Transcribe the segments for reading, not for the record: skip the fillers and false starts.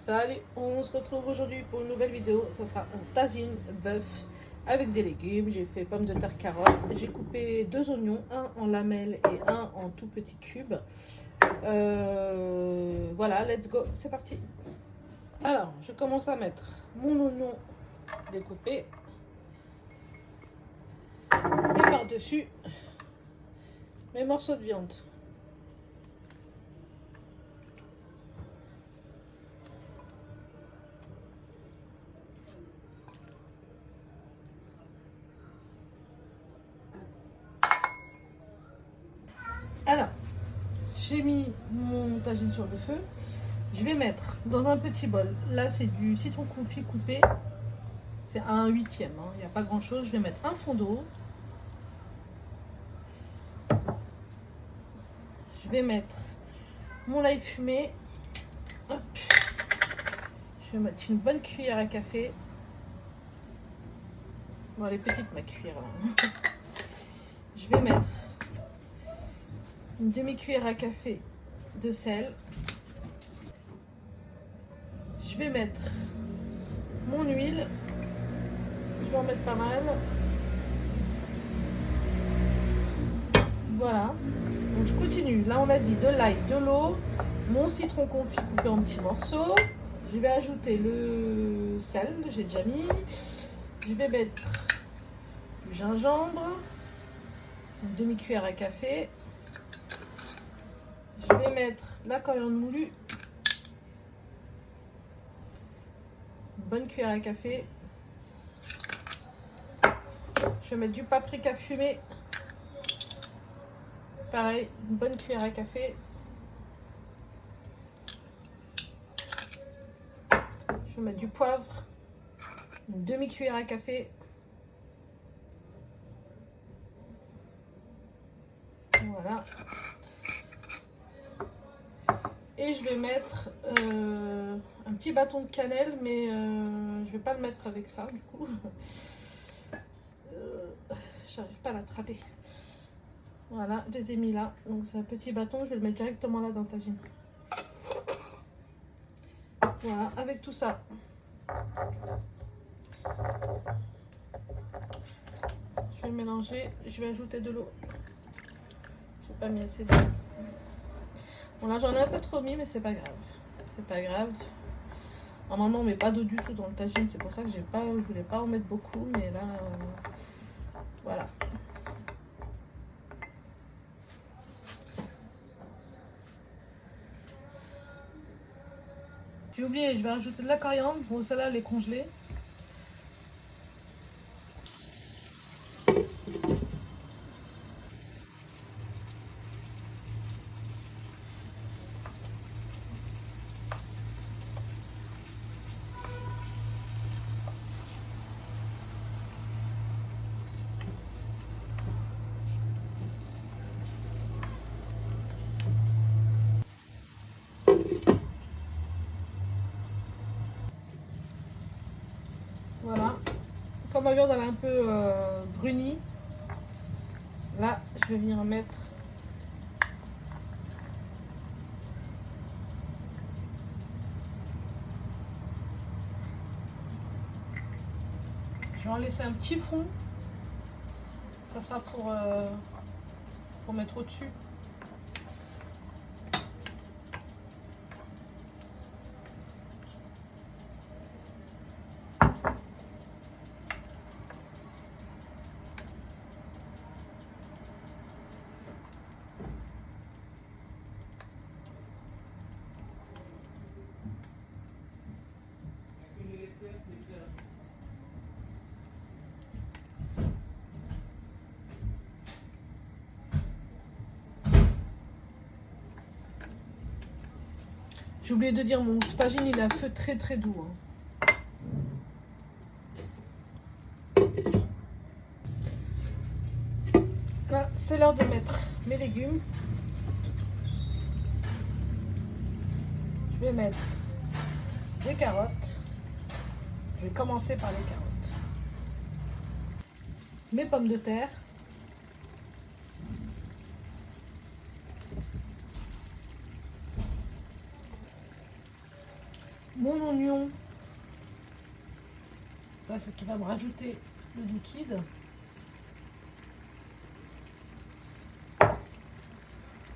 Salut, on se retrouve aujourd'hui pour une nouvelle vidéo. Ça sera un tagine bœuf avec des légumes. J'ai fait pommes de terre, carottes. J'ai coupé 2 oignons, un en lamelles et un en tout petits cubes. Voilà, let's go, c'est parti. Alors, je commence à mettre mon oignon découpé et par-dessus mes morceaux de viande. Alors, j'ai mis mon tagine sur le feu. Je vais mettre dans un petit bol. Là, c'est du citron confit coupé. C'est à 1/8. Il n'y a pas grand chose. Je vais mettre un fond d'eau. Je vais mettre mon ail fumé. Hop. Je vais mettre une bonne cuillère à café. Bon, elle est petite ma cuillère là. Je vais mettre une demi-cuillère à café de sel. Je vais mettre mon huile. Je vais en mettre pas mal. Voilà. Donc je continue. Là on a dit de l'ail, de l'eau, mon citron confit coupé en petits morceaux. Je vais ajouter le sel, j'ai déjà mis. Je vais mettre du gingembre, une demi-cuillère à café. Je vais mettre de la coriandre moulue, une bonne cuillère à café. Je vais mettre du paprika fumé, pareil, une bonne cuillère à café. Je vais mettre du poivre, une demi-cuillère à café. Voilà. Et je vais mettre un petit bâton de cannelle, mais je vais pas le mettre avec ça du coup. J'arrive pas à l'attraper. Voilà, je les ai mis là. Donc c'est un petit bâton, je vais le mettre directement là dans le tagine. Voilà, avec tout ça. Je vais mélanger, je vais ajouter de l'eau. J'ai pas mis assez d'eau. Bon là j'en ai un peu trop mis, mais c'est pas grave. C'est pas grave. Normalement on met pas d'eau du tout dans le tagine, c'est pour ça que je voulais pas en mettre beaucoup, mais là voilà. J'ai oublié, je vais rajouter de la coriandre. Bon celle-là elle est congelée. Voilà. Comme ma viande elle est un peu brunie, là je vais venir mettre je vais en laisser un petit fond. Ça sera pour mettre au-dessus. J'ai oublié de dire, mon tagine il a feu très très doux. Là, c'est l'heure de mettre mes légumes. Je vais mettre des carottes. Je vais commencer par les carottes. Mes pommes de terre. mon oignon. Ça, c'est qui va me rajouter le liquide.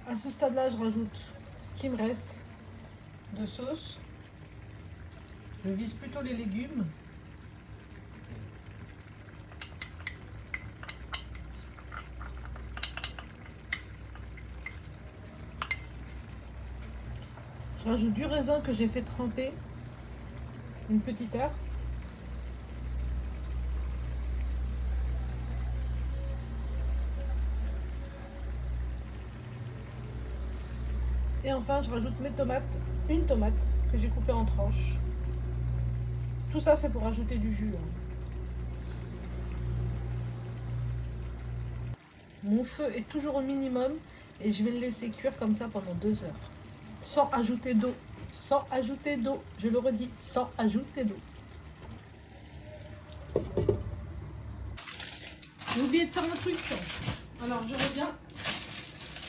À ce stade-là, je rajoute ce qui me reste de sauce. Je vise plutôt les légumes. Je rajoute du raisin que j'ai fait tremper une petite heure. Et enfin, je rajoute mes tomates, une tomate que j'ai coupée en tranches. Tout ça, c'est pour ajouter du jus. Mon feu est toujours au minimum et je vais le laisser cuire comme ça pendant 2 heures. Sans ajouter d'eau. Sans ajouter d'eau. Je le redis, sans ajouter d'eau. J'ai oublié de faire un truc. Alors, je reviens.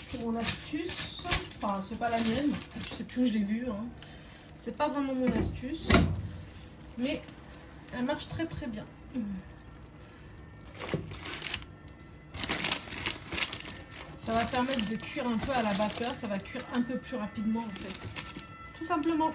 C'est mon astuce. Enfin, c'est pas la mienne. Je sais plus où je l'ai vue. Hein. C'est pas vraiment mon astuce. Mais elle marche très très bien. Ça va permettre de cuire un peu à la vapeur. Ça va cuire un peu plus rapidement en fait. Tout simplement.